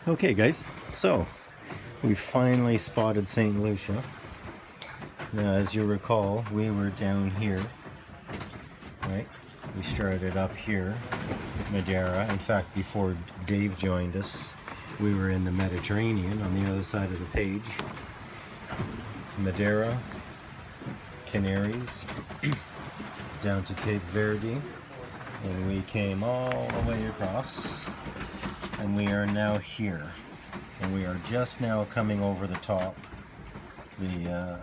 Okay guys, so we finally spotted St. Lucia. Now as you recall, we were down here, right? We started up here at Madeira. In fact, before Dave joined us, we were in the Mediterranean on the other side of the page. Madeira, Canaries, down to Cape Verde, and we came all the way across. And we are now here, and we are just now coming over the top, the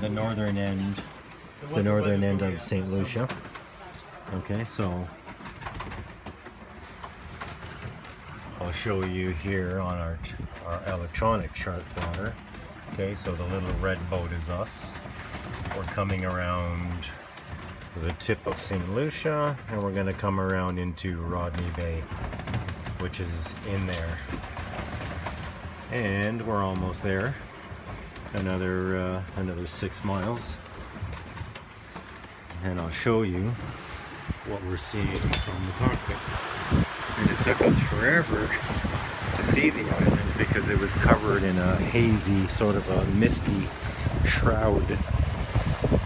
northern end of St. Lucia. Okay, so I'll show you here on our electronic chart plotter. Okay, so the little red boat is us. We're coming around the tip of St. Lucia, and we're going to come around into Rodney Bay, which is in there, and we're almost there. Another 6 miles, and I'll show you what we're seeing from the cockpit. And it took us forever to see the island because it was covered in a hazy, sort of a misty shroud.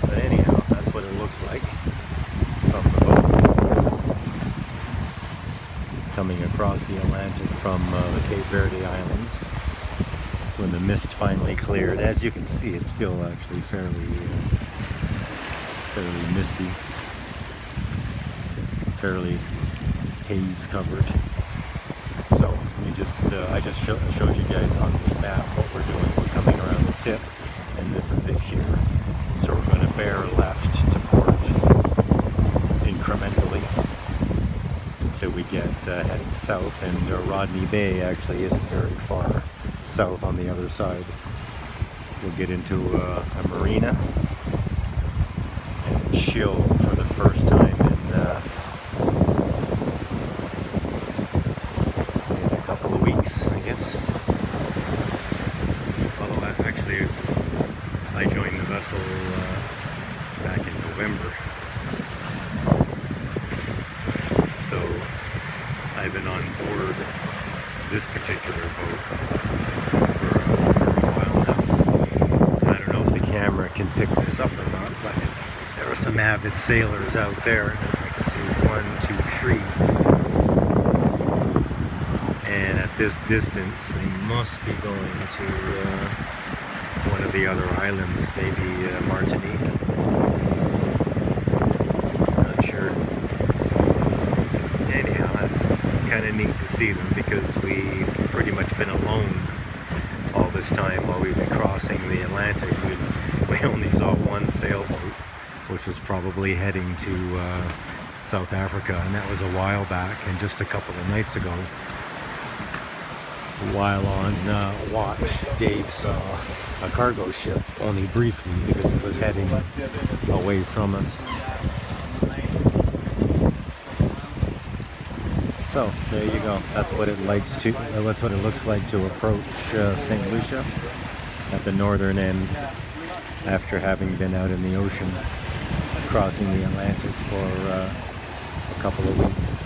But anyhow, that's what it looks like from the boat, coming across the Atlantic from the Cape Verde Islands. When the mist finally cleared, as you can see, it's still actually fairly misty, fairly haze covered. So I just showed you guys on the map what we're doing. We're coming around the tip, and this is it here. So we're going to bear left to port incrementally until we get heading south, and Rodney Bay actually isn't very far south on the other side. We'll get into a marina and chill for the first time in a couple of weeks, I guess. Although actually I joined the vessel back in November. So I've been on board this particular boat for a while now. I don't know if the camera can pick this up or not, but there are some avid sailors out there. I can see 1, 2, 3. And at this distance, they must be going to one of the other islands, maybe Martinique. Not sure. Anyhow, that's kind of neat to see them, because we've pretty much been alone all this time while we've been crossing the Atlantic. We only saw one sailboat, which was probably heading to South Africa, and that was a while back, and just a couple of nights ago. While on watch, Dave saw a cargo ship, only briefly, because it was heading away from us. So there you go. That's what it looks like to approach St. Lucia at the northern end, after having been out in the ocean crossing the Atlantic for a couple of weeks.